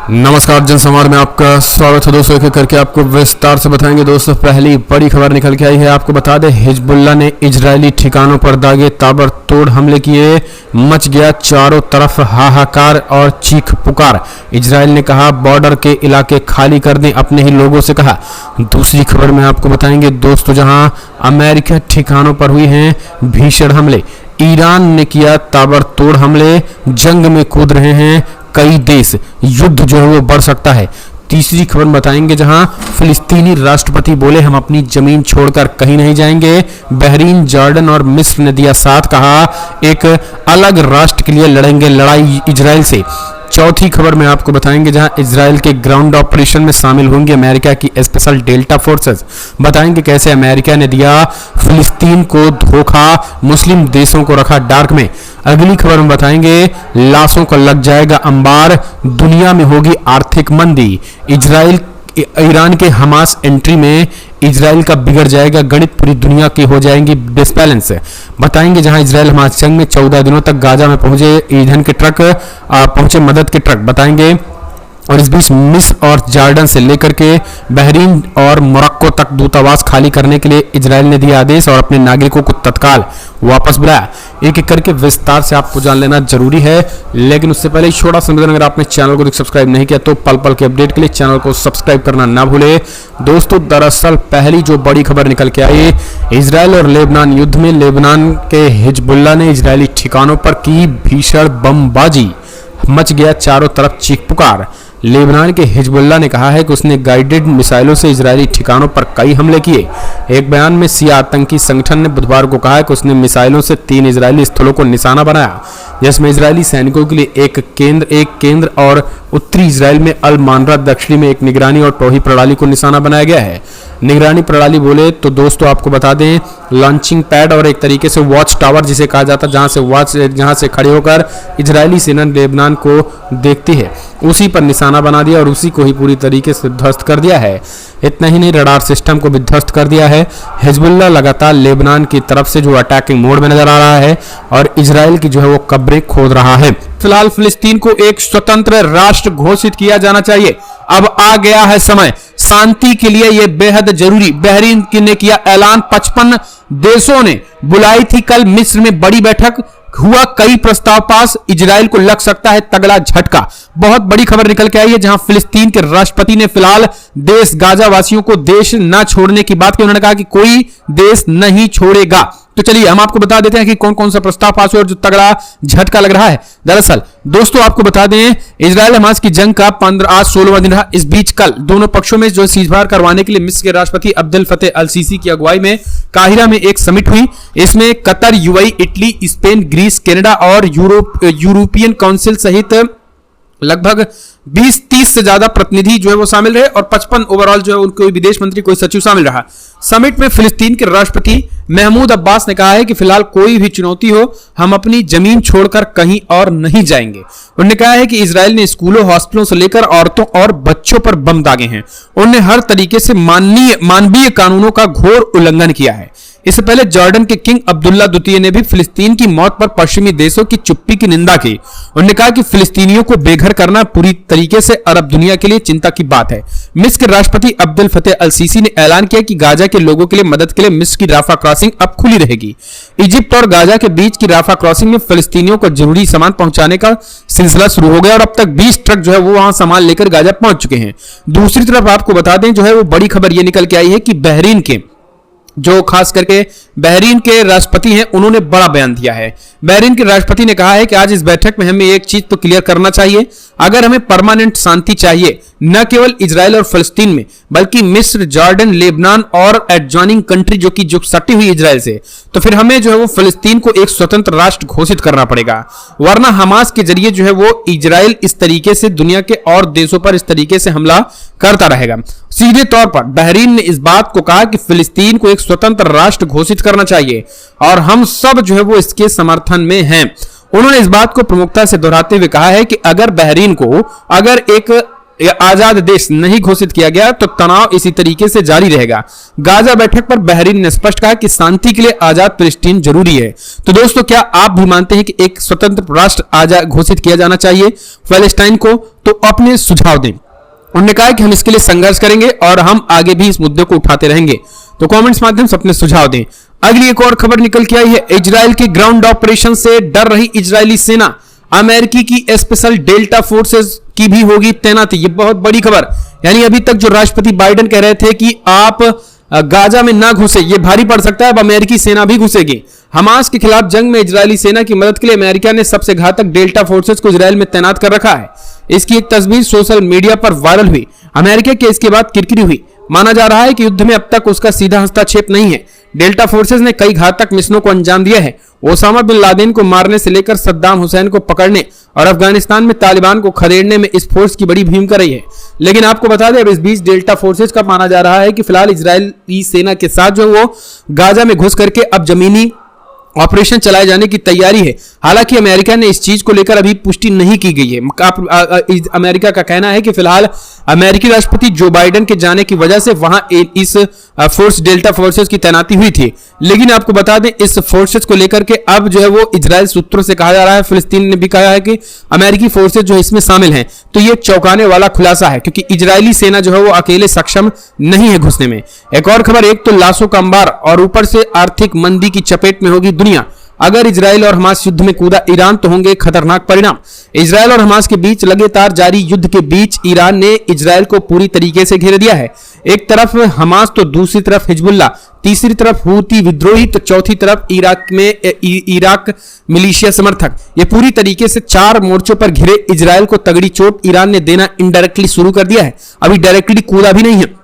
नमस्कार जनसंवाद में आपका स्वागत है दोस्तों। एक करके आपको विस्तार से बताएंगे दोस्तों। पहली बड़ी खबर निकल के आई है, आपको बता दें हिजबुल्लाह ने इजरायली ठिकानों पर दागे ताबड़तोड़ हमले किए, मच गया चारों तरफ हाहाकार और चीख पुकार। इजरायल ने कहा बॉर्डर के इलाके खाली कर दें, अपने ही लोगों से कहा। दूसरी खबर में आपको बताएंगे दोस्तों, जहां अमेरिका ठिकानों पर हुई हैं भीषण हमले, ईरान ने किया ताबड़तोड़ हमले, जंग में कूद रहे हैं कई देश, युद्ध जो है वो बढ़ सकता है। तीसरी खबर बताएंगे, जहां फिलिस्तीनी राष्ट्रपति बोले हम अपनी जमीन छोड़कर कहीं नहीं जाएंगे। बहरीन, जॉर्डन और मिस्र ने दिया साथ, कहा एक अलग राष्ट्र के लिए लड़ेंगे लड़ाई इजराइल से। चौथी खबर में आपको बताएंगे, जहां इजराइल के ग्राउंड ऑपरेशन में शामिल होंगे अमेरिका की स्पेशल डेल्टा फोर्सेस। बताएंगे कैसे अमेरिका ने दिया फिलिस्तीन को धोखा, मुस्लिम देशों को रखा डार्क में। अगली खबर में बताएंगे लाशों का लग जाएगा अंबार, दुनिया में होगी आर्थिक मंदी। इजराइल ईरान के हमास एंट्री में इजराइल का बिगड़ जाएगा गणित, पूरी दुनिया की हो जाएंगी डिसबैलेंस। बताएंगे जहां इजराइल हमास जंग में 14 दिनों तक गाजा में पहुंचे ईंधन के ट्रक, पहुंचे मदद के ट्रक। बताएंगे और इस बीच मिस्र और जॉर्डन से लेकर के बहरीन और मोरक्को तक दूतावास खाली करने के लिए इजराइल ने दिया आदेश और अपने नागरिकों को तत्काल वापस बुलाया। एक एक करके विस्तार से आपको जान लेना जरूरी है, लेकिन उससे पहले छोटा सा निवेदन, अगर आपने चैनल को सब्सक्राइब नहीं किया तो पल पल के अपडेट के लिए चैनल को सब्सक्राइब करना ना भूले। दोस्तों दरअसल पहली जो बड़ी खबर निकल के आई, इजराइल और लेबनान युद्ध में लेबनान के हिजबुल्लाह ने इजरायली ठिकानों पर की भीषण बमबाजी, मच गया चारों तरफ चीख पुकार। लेबनान के हिजबुल्लाह ने कहा है कि उसने गाइडेड मिसाइलों से इजरायली ठिकानों पर कई हमले किए। एक बयान में शिया आतंकी संगठन ने बुधवार को कहा है कि उसने मिसाइलों से 3 इजरायली स्थलों को निशाना बनाया, जिसमें इजरायली सैनिकों के लिए एक केंद्र और उत्तरी इजराइल में अल मानरा, दक्षिणी में एक निगरानी और टोही प्रणाली को निशाना बनाया गया है। निगरानी प्रणाली बोले तो दोस्तों आपको बता दें लॉन्चिंग पैड और एक तरीके से वॉच टावर जिसे कहा जाता है, जहां से खड़े होकर इजरायली सेना लेबनान को देखती है, उसी पर निशाना बना दिया और उसी को ही पूरी तरीके से ध्वस्त कर दिया है। इतना ही नहीं, रडार सिस्टम को भी ध्वस्त कर दिया है। हिजबुल्लाह लगातार लेबनान की तरफ से जो अटैकिंग मोड में नजर आ रहा है और इजराइल की जो है वो कब्रें खोद रहा है। फिलहाल फिलिस्तीन को एक स्वतंत्र राष्ट्र घोषित किया जाना चाहिए। अब आ गया है समय, शांति के लिए यह बेहद जरूरी। बहरीन ने किया ऐलान, 55 देशों ने बुलाई थी कल मिस्र में बड़ी बैठक, हुआ कई प्रस्ताव पास, इजराइल को लग सकता है तगड़ा झटका। बहुत बड़ी खबर निकल के आई है, जहां फिलिस्तीन के राष्ट्रपति ने फिलहाल देश गाजा वासियों को देश न छोड़ने की बात की। उन्होंने कहा कि कोई देश नहीं छोड़ेगा। तो चलिए हम आपको बता देते हैं कि कौन कौन सा प्रस्ताव पास हुआ और जो तगड़ा झटका लग रहा है। दरअसल दोस्तों आपको बता दें इजराइल हमास की जंग का आज 16वां दिन रहा। इस बीच कल दोनों पक्षों में जो सीजफायर करवाने के लिए मिस्र के राष्ट्रपति अब्देल फतेह अल सीसी की अगुवाई में काहिरा में एक समिट हुई। इसमें Qatar, UAE, Italy, Spain, Greece, Canada और यूरोपियन काउंसिल सहित लगभग 20-30 से ज्यादा प्रतिनिधि जो है वो शामिल रहे और 55 ओवरऑल जो है उनके विदेश मंत्री, कोई सचिव शामिल रहा। समिट में फिलिस्तीन के राष्ट्रपति महमूद अब्बास ने कहा है कि फिलहाल कोई भी चुनौती हो हम अपनी जमीन छोड़कर कहीं और नहीं जाएंगे। उन्होंने कहा है कि इजराइल ने स्कूलों, हॉस्पिटलों से लेकर औरतों और बच्चों पर बम दागे हैं। उन्होंने हर तरीके से मानवीय कानूनों का घोर उल्लंघन किया है। इससे पहले जॉर्डन के किंग अब्दुल्ला द्वितीय ने भी फिलिस्तीन की मौत पर पश्चिमी देशों की चुप्पी की निंदा की। उन्होंने कहा कि फिलिस्तीनियों को बेघर करना पूरी तरीके से अरब दुनिया के लिए चिंता की बात है। मिस्र के राष्ट्रपति अब्देल फतेह अल सीसी ने ऐलान किया कि गाजा के लोगों के लिए मदद के लिए मिस्र की राफा क्रॉसिंग अब खुली रहेगी। इजिप्ट और गाजा के बीच की राफा क्रॉसिंग में फिलिस्तीनियों को जरूरी सामान पहुंचाने का सिलसिला शुरू हो गया और अब तक 20 ट्रक जो है वो वहां सामान लेकर गाजा पहुंच चुके हैं। दूसरी तरफ आपको बता दें जो है वो बड़ी खबर ये निकल के आई है कि बहरीन के जो खास करके बहरीन के राष्ट्रपति हैं उन्होंने बड़ा बयान दिया है। बहरीन के राष्ट्रपति ने कहा है कि आज इस बैठक में हमें एक चीज तो क्लियर करना चाहिए, अगर हमें परमानेंट शांति चाहिए न केवल इजराइल और फिलिस्तीन में बल्कि मिस्र, जॉर्डन, लेबनान और एडजॉइनिंग कंट्री जो सटी हुई इजराइल से, तो फिर हमें जो है वो फिलिस्तीन को एक स्वतंत्र राष्ट्र घोषित करना पड़ेगा, वरना हमास के जरिए जो है वो इजराइल इस तरीके से दुनिया के और देशों पर इस तरीके से हमला करता रहेगा। सीधे तौर पर बहरीन ने इस बात को कहा कि फिलिस्तीन को एक स्वतंत्र राष्ट्र घोषित करना चाहिए और हम सब जो है वो इसके समर्थन में हैं। उन्होंने इस बात को प्रमुखता से दोहराते हुए कहा है कि अगर बहरीन को एक आजाद देश नहीं घोषित किया गया तो तनाव इसी तरीके से जारी रहेगा। गाजा बैठक पर बहरीन ने स्पष्ट कहा कि शांति के लिए आजाद फिलिस्तीन जरूरी है। तो दोस्तों, क्या आप भी मानते हैं कि एक स्वतंत्र राष्ट्र आजाद घोषित किया जाना चाहिए फलस्तीन को? तो अपने सुझाव दें। उन्होंने कहा कि हम इसके लिए संघर्ष करेंगे और हम आगे भी इस मुद्दे को उठाते रहेंगे। तो कमेंट्स माध्यम से अपने सुझाव दें। अगली एक और खबर निकल के आई है, इजराइल के ग्राउंड ऑपरेशन से डर रही इजरायली सेना, अमेरिकी की स्पेशल डेल्टा फोर्सेस की भी होगी तैनाती। ये बहुत बड़ी खबर, यानी अभी तक जो राष्ट्रपति बाइडेन कह रहे थे कि आप गाजा में ना घुसे, ये भारी पड़ सकता है, अब अमेरिकी सेना भी घुसेगी। हमास के खिलाफ जंग में इजरायली सेना की मदद के लिए अमेरिका ने सबसे घातक डेल्टा फोर्सेस को इजराइल में तैनात कर रखा है। इसकी एक तस्वीर सोशल मीडिया पर वायरल हुई। अमेरिका के इसके बाद किरकिरी हुई। माना जा रहा है कि युद्ध में अब तक उसका सीधा हस्तक्षेप नहीं है। डेल्टा फोर्सेस ने कई घातक मिशनों को अंजाम दिया है। ओसामा बिन लादेन को मारने से लेकर सद्दाम हुसैन को पकड़ने और अफगानिस्तान में तालिबान को खदेड़ने में इस फोर्स की बड़ी भूमिका रही है। लेकिन आपको बता दें, अब इस बीच डेल्टा फोर्सेस का माना जा रहा है कि फिलहाल इजरायली सेना के साथ जो वो गाजा में घुस करके अब जमीनी ऑपरेशन चलाए जाने की तैयारी है। हालांकि अमेरिका ने इस चीज को लेकर अभी पुष्टि नहीं की गई है। अमेरिका का कहना है कि फिलहाल अमेरिकी राष्ट्रपति जो बाइडेन के जाने की वजह से वहां इस फोर्स डेल्टा फोर्सेस की तैनाती हुई थी। लेकिन आपको बता दें, इस फोर्सेस को लेकर के अब जो है वो इजराइल सूत्रों से कहा जा रहा है, फिलिस्तीन ने भी कहा है कि अमेरिकी फोर्सेस जो इसमें शामिल हैं। तो ये चौंकाने वाला खुलासा है, क्योंकि इजरायली सेना जो है वो अकेले सक्षम नहीं है घुसने में। एक और खबर, एक तो लाशों का अंबार और ऊपर से आर्थिक मंदी की चपेट में होगी दुनिया। अगर इजराइल और हमास युद्ध में कूदा ईरान तो होंगे खतरनाक परिणाम। इजराइल और हमास के बीच लगातार जारी युद्ध के बीच ईरान ने इजराइल को पूरी तरीके से घेर दिया है। एक तरफ हमास तो दूसरी तरफ हिजबुल्लाह, तीसरी तरफ हूती विद्रोही, तो चौथी तरफ इराक मिलिशिया समर्थक। ये पूरी तरीके से 4 मोर्चों पर घिरे इजराइल को तगड़ी चोट ईरान ने देना इनडायरेक्टली शुरू कर दिया है। अभी डायरेक्टली कूदा भी नहीं है,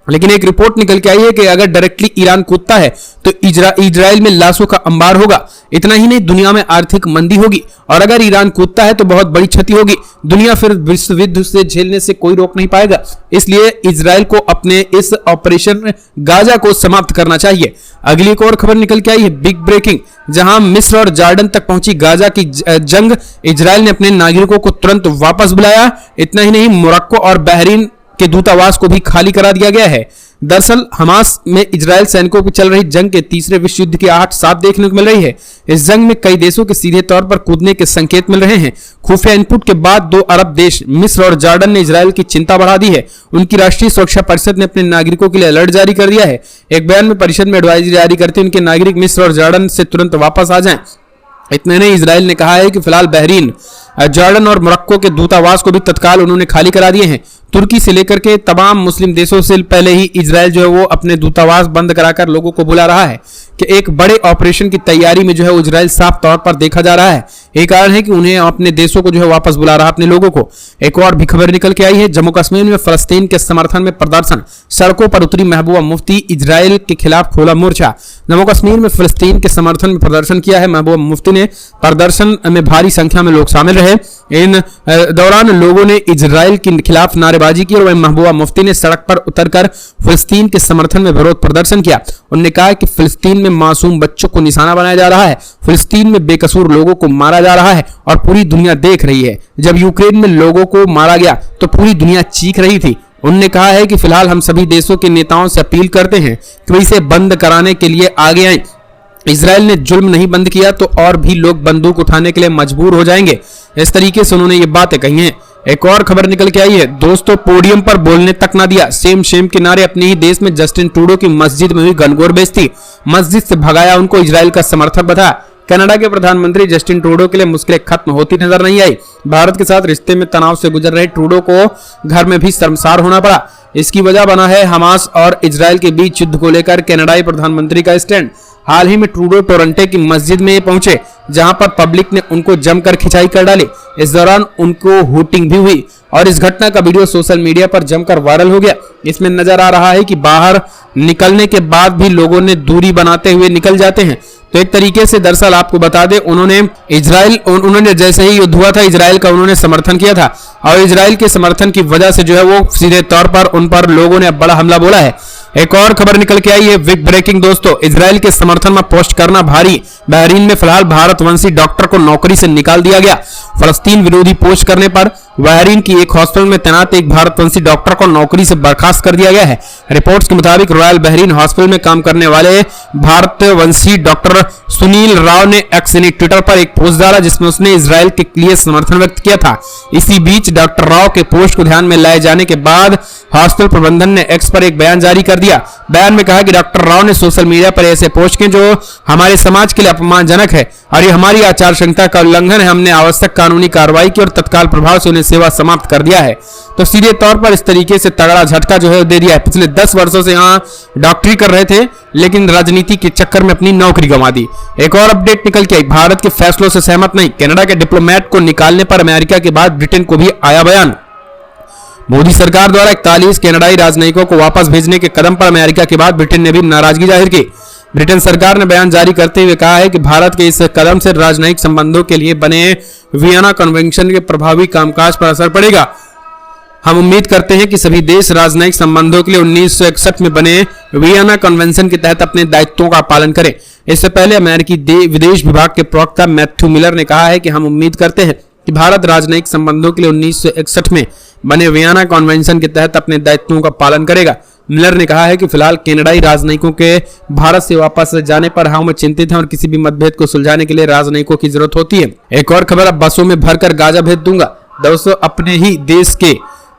लेकिन एक रिपोर्ट निकल के आई है कि अगर डायरेक्टली ईरान कूदता है तो इजराइल में लाशों का अंबार होगा। इतना ही नहीं, दुनिया में आर्थिक मंदी होगी, और अगर ईरान कूदता है तो बहुत बड़ी क्षति होगी। दुनिया फिर विश्व युद्ध से झेलने से कोई रोक नहीं पाएगा। इसलिए इजराइल को अपने इस ऑपरेशन गाजा को समाप्त करना चाहिए। अगली एक और खबर निकल के आई है, बिग ब्रेकिंग, जहां मिस्र और जॉर्डन तक पहुंची गाजा की जंग। इजराइल ने अपने नागरिकों को तुरंत वापस बुलाया। इतना ही नहीं, मोरक्को और बहरीन के दूतावास को भी खाली करा दिया गया है। दरअसल हमास में इजराइल सैनिकों की चल रही जंग के तीसरे विश्व युद्ध की आहट साफ देखने को मिल रही है। इस जंग में कई देशों के सीधे तौर पर कूदने के संकेत मिल रहे हैं। खुफिया इनपुट के बाद 2 अरब देश मिस्र और जॉर्डन ने इजराइल की चिंता बढ़ा दी है। उनकी राष्ट्रीय सुरक्षा परिषद ने अपने नागरिकों के लिए अलर्ट जारी कर दिया है। एक बयान में परिषद में एडवाइजरी जारी करते उनके नागरिक मिस्र और जॉर्डन से तुरंत वापस आ जाएं। इतने नहीं, इजराइल ने कहा है कि फिलहाल बहरीन, जॉर्डन और मोरक्को के दूतावास को भी तत्काल उन्होंने खाली करा दिए हैं। तुर्की से लेकर के तमाम मुस्लिम देशों से पहले ही इजराइल जो है वो अपने दूतावास बंद कराकर लोगों को बुला रहा है कि एक बड़े ऑपरेशन की तैयारी में जो है इजराइल साफ तौर पर देखा जा रहा है। एक कारण है कि उन्हें अपने देशों को जो है वापस बुला रहा है, अपने लोगों को। एक और भी खबर निकल के आई है, जम्मू कश्मीर में फलस्तीन के समर्थन में प्रदर्शन, सड़कों पर उतरी महबूबा मुफ्ती, इजराइल के खिलाफ खोला मोर्चा। जम्मू कश्मीर में फलस्तीन के समर्थन में प्रदर्शन किया है महबूबा मुफ्ती ने। प्रदर्शन में भारी संख्या में लोग शामिल रहे। इन दौरान लोगों ने इजराइल के खिलाफ नारेबाजी की और वहीं महबूबा मुफ्ती ने सड़क पर उतरकर फिलिस्तीन के समर्थन में विरोध प्रदर्शन किया। उन्होंने कहा कि फिलिस्तीन में मासूम बच्चों को निशाना बनाया जा रहा है, फिलिस्तीन में बेकसूर लोगों को मारा जा रहा है और पूरी दुनिया देख रही है। जब यूक्रेन में लोगों को मारा गया तो पूरी दुनिया चीख रही थी। उन्होंने कहा है कि फिलहाल हम सभी देशों के नेताओं से अपील करते हैं कि वे इसे बंद कराने के लिए आगे आएं। इजराइल ने जुल्म नहीं बंद किया तो और भी लोग बंदूक उठाने के लिए मजबूर हो जाएंगे। इस तरीके से उन्होंने ये बातें कही हैं। एक और खबर निकल के आई है, दोस्तों पोडियम पर बोलने तक ना दिया, सेम शेम के नारे। अपने ही देश में जस्टिन ट्रूडो की मस्जिद में हुई घनघोर बेइज्जती, मस्जिद से भगाया, उनको इजराइल का समर्थक बताया। कनाडा के प्रधानमंत्री जस्टिन ट्रूडो के लिए मुश्किलें खत्म होती नजर नहीं आई। भारत के साथ रिश्ते में तनाव से गुजर रहे ट्रूडो को घर में भी शर्मसार होना पड़ा। इसकी वजह बना है हमास और इजराइल के बीच युद्ध को लेकर कनाडाई प्रधानमंत्री का स्टैंड। हाल ही में ट्रूडो टोरंटो की मस्जिद में पहुंचे, जहां पर पब्लिक ने उनको जमकर खिंचाई कर डाली। इस दौरान उनको हूटिंग भी हुई और इस घटना का वीडियो सोशल मीडिया पर जमकर वायरल हो गया। इसमें नजर आ रहा है कि बाहर निकलने के बाद भी लोगों ने दूरी बनाते हुए निकल जाते हैं। तो एक तरीके से दरअसल आपको बता दें, उन्होंने जैसे ही युद्ध हुआ था इजराइल का उन्होंने समर्थन किया था और इजराइल के समर्थन की वजह से जो है वो सीधे तौर पर उन पर लोगों ने बड़ा हमला बोला है। एक और खबर निकल के आई है बिग ब्रेकिंग दोस्तों, इजराइल के समर्थन में पोस्ट करना भारी। बहरीन में फिलहाल भारतवंशी डॉक्टर को नौकरी से निकाल दिया गया। फलस्तीन विरोधी पोस्ट करने पर बहरीन की एक हॉस्पिटल में तैनात एक भारतवंशी डॉक्टर को नौकरी से बर्खास्त कर दिया गया है। रिपोर्ट्स के मुताबिक रॉयल बहरीन हॉस्पिटल में काम करने वाले भारतवंशी डॉक्टर सुनील राव ने एक्स यानी ट्विटर पर एक पोस्ट डाला जिसमें उसने इजराइल के लिए समर्थन व्यक्त किया था। इसी बीच डॉक्टर राव के पोस्ट को ध्यान में लाए जाने के बाद हॉस्पिटल प्रबंधन ने एक्स पर एक बयान जारी कर दिया। बयान में कहा कि डॉक्टर राव ने सोशल मीडिया पर ऐसे पोस्ट किए जो हमारे समाज के लिए अपमानजनक है और ये हमारी आचार संहिता का उल्लंघन है। हमने आवश्यक कानूनी कार्रवाई की और तत्काल प्रभाव से उन्हें सेवा समाप्त कर दिया है। तो सीधे तौर पर इस तरीके से तगड़ा झटका जो है दे दिया है। पिछले 10 वर्षों से यहाँ डॉक्टरी कर रहे थे लेकिन राजनीति के चक्कर में अपनी नौकरी गंवा दी। एक और अपडेट निकल के आई, भारत के फैसलों से सहमत नहीं, कनाडा के डिप्लोमेट को निकालने पर अमेरिका के बाद ब्रिटेन को भी आया बयान। मोदी सरकार द्वारा 41 कनाडाई राजनयिकों को वापस भेजने के कदम पर अमेरिका के बाद ब्रिटेन ने भी नाराजगी जाहिर की। ब्रिटेन सरकार ने बयान जारी करते हुए कहा है कि भारत के इस कदम से राजनयिक संबंधों के लिए बने वियना कन्वेंशन के प्रभावी कामकाज पर असर पड़ेगा। हम उम्मीद करते हैं कि सभी देश राजनयिक संबंधों के लिए 1961 में बने वियना कन्वेंशन के तहत अपने दायित्वों का पालन करें। इससे पहले अमेरिकी विदेश विभाग के प्रवक्ता मैथ्यू मिलर ने कहा है कि हम उम्मीद करते हैं कि भारत राजनयिक संबंधों के लिए 1961 में बने वियना कन्वेंशन के तहत अपने दायित्वों का पालन करेगा। मिलर ने कहा है कि फिलहाल कनाडाई राजनयिकों के भारत से वापस जाने पर हम चिंतित हैं और किसी भी मतभेद को सुलझाने के लिए राजनयिकों की जरूरत होती है। एक और खबर, अब बसों में भरकर गाजा भेज दूंगा। दोस्तों, अपने ही देश के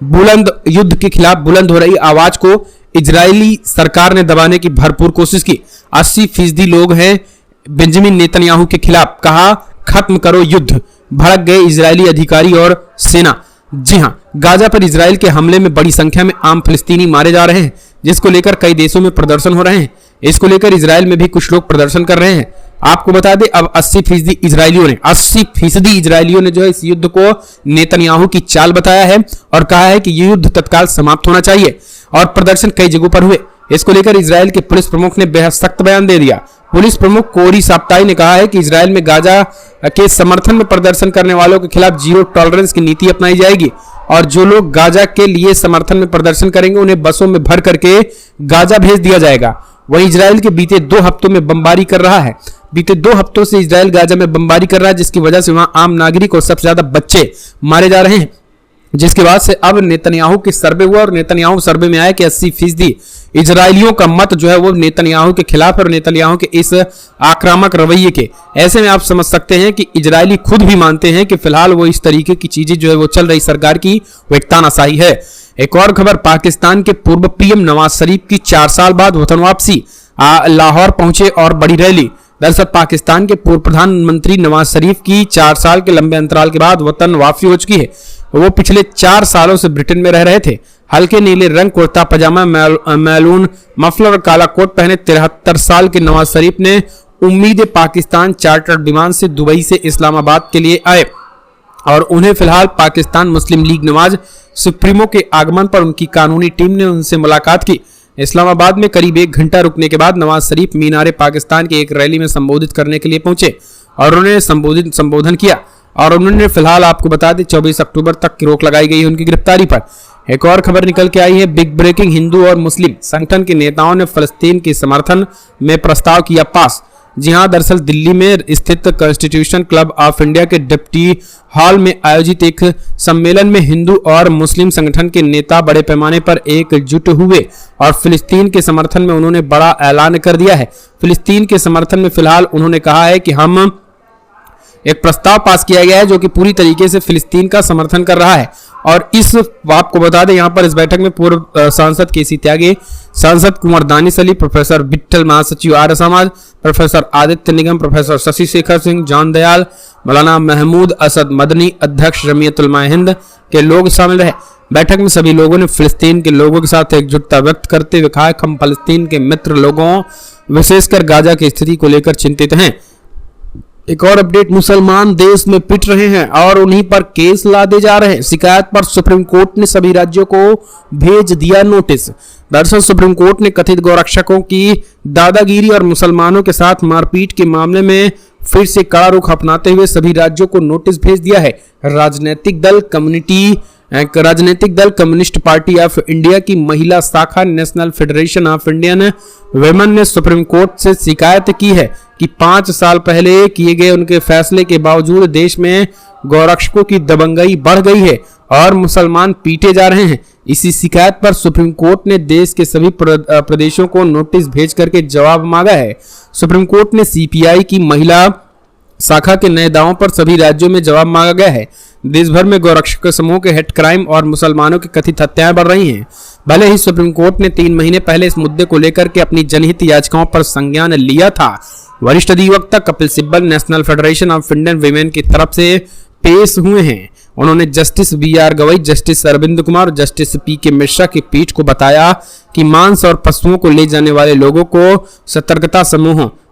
बुलंद युद्ध के खिलाफ बुलंद हो रही आवाज को इजरायली सरकार ने दबाने की भरपूर कोशिश की। 80% लोग हैं बेंजामिन नेतन्याहू के खिलाफ, कहा खत्म करो युद्ध। भड़क गए इजरायली अधिकारी और सेना। जी हां, गाजा पर इजराइल के हमले में बड़ी संख्या में आम फिलिस्तीनी मारे जा रहे हैं जिसको लेकर कई देशों में प्रदर्शन हो रहे हैं। इसको लेकर इजराइल में भी कुछ लोग प्रदर्शन कर रहे हैं। आपको बता दें, अब 80% इजरायलियों ने जो है इस युद्ध को नेतन्याहू की चाल बताया है और कहा है कि ये युद्ध तत्काल समाप्त होना चाहिए और प्रदर्शन कई जगहों पर हुए। इसको लेकर इजराइल के पुलिस प्रमुख ने बेहद सख्त बयान दे दिया। पुलिस प्रमुख कोरी साप्ताई ने कहा है कि इजराइल में गाजा के समर्थन में प्रदर्शन करने वालों के खिलाफ जीरो टॉलरेंस की नीति अपनाई जाएगी और जो लोग गाजा के लिए समर्थन में प्रदर्शन करेंगे उन्हें बसों में भर करके गाजा भेज दिया जाएगा। वहीं इजराइल के बीते 2 हफ्तों में बमबारी कर रहा है। बीते 2 हफ्तों से इजराइल गाजा में बमबारी कर रहा है जिसकी वजह से वहां आम नागरिक और सबसे ज्यादा बच्चे मारे जा रहे हैं, जिसके बाद से अब नेतन्याहू के सर्वे हुआ और नेतन्याहू सर्वे में आया कि 80% इजरायलियों का मत जो है वो नेतन्याहू के खिलाफ और नेतन्याहू के इस आक्रामक रवैये के। ऐसे में आप समझ सकते हैं कि इजरायली खुद भी मानते हैं कि फिलहाल वो इस तरीके की चीजें जो है वो चल रही सरकार की वो एक तानाशाही है। एक और खबर, पाकिस्तान के पूर्व पीएम नवाज शरीफ की 4 साल बाद वतन वापसी, लाहौर पहुंचे और बड़ी रैली। दरअसल पाकिस्तान के पूर्व प्रधानमंत्री नवाज शरीफ की 4 साल के लंबे अंतराल के बाद वतन वापसी हो चुकी है। वो पिछले 4 सालों से ब्रिटेन में रह रहे थे। हल्के नीले रंग कुर्ता पजामा, मैरून मफलर और काला कोट पहने 73 साल के नवाज शरीफ ने उम्मीद पाकिस्तान चार्टर्ड विमान से दुबई से इस्लामाबाद के लिए आए और उन्हें फिलहाल पाकिस्तान मुस्लिम लीग नवाज सुप्रीमो के आगमन पर उनकी कानूनी टीम ने उनसे मुलाकात की। इस्लामाबाद में करीब 1 घंटा रुकने के बाद नवाज शरीफ मीनारे पाकिस्तान की एक रैली में संबोधित करने के लिए पहुंचे और उन्होंने संबोधन किया और उन्होंने फिलहाल आपको बता दें 24 अक्टूबर तक की रोक लगाई गई है उनकी गिरफ्तारी पर। एक और खबर निकल के आई है, बिग ब्रेकिंग, हिंदू और मुस्लिम संगठन के नेताओं ने फलस्तीन के समर्थन में प्रस्ताव किया पास। जी हां, दरअसल दिल्ली में स्थित कॉन्स्टिट्यूशन क्लब ऑफ इंडिया के डिप्टी हॉल में आयोजित एक सम्मेलन में हिंदू और मुस्लिम संगठन के नेता बड़े पैमाने पर एकजुट हुए और फिलिस्तीन के समर्थन में उन्होंने बड़ा ऐलान कर दिया है। फिलिस्तीन के समर्थन में फिलहाल उन्होंने कहा है कि हम एक प्रस्ताव पास किया गया है जो कि पूरी तरीके से फिलिस्तीन का समर्थन कर रहा है और इस आपको बता दें यहाँ पर इस बैठक में पूर्व सांसद केसी त्यागी, सांसद कुंवर दानिश अली, प्रोफेसर विट्ठल, महासचिव आर्य समाज, प्रोफेसर आदित्य निगम, प्रोफेसर शशि शेखर सिंह, जॉन दयाल, मौलाना महमूद असद मदनी, अध्यक्ष जमीयतुल हिंद के लोग शामिल रहे। बैठक में सभी लोगों ने फिलिस्तीन के लोगों के साथ एकजुटता व्यक्त करते हुए कहा हम फिलिस्तीन के मित्र लोगों विशेषकर गाजा की स्थिति को लेकर चिंतित हैं। एक और अपडेट, मुसलमान देश में पिट रहे हैं और उन्हीं पर केस लादे जा रहे हैं। शिकायत पर सुप्रीम कोर्ट ने सभी राज्यों को भेज दिया नोटिस। दरअसल सुप्रीम कोर्ट ने कथित गौरक्षकों की दादागिरी और मुसलमानों के साथ मारपीट के मामले में फिर से कड़ा रुख अपनाते हुए सभी राज्यों को नोटिस भेज दिया है। राजनीतिक दल, कम्युनिटी एक राजनीतिक दल कम्युनिस्ट पार्टी ऑफ इंडिया की महिला शाखा national Federation of Indian women ने सुप्रीम कोर्ट से शिकायत की है कि 5 साल पहले किए गए उनके फैसले के बावजूद देश में गौरक्षकों की दबंगई बढ़ गई है और मुसलमान पीटे जा रहे हैं। इसी शिकायत पर सुप्रीम कोर्ट ने देश के सभी प्रदेशों को नोटिस भेज करके जवाब मांगा है। सुप्रीम कोर्ट ने सीपीआई की महिला शाखा के नए दावों पर सभी राज्यों में जवाब मांगा गया है। देश भर में गौरक्षक समूह के हेड क्राइम और मुसलमानों की कथित हत्याएं बढ़ रही हैं। भले ही सुप्रीम कोर्ट ने 3 महीने पहले इस मुद्दे को लेकर के अपनी जनहित याचिकाओं पर संज्ञान लिया था, वरिष्ठ अधिवक्ता Kapil Sibal National Federation of Indian Women की तरफ से पेश हुए हैं। उन्होंने जस्टिस बी.आर. गवई, जस्टिस अरविंद कुमार और जस्टिस पी.के. मिश्रा की पीठ को बताया कि मांस और पशुओं को ले जाने वाले लोगों को सतर्कता समूहों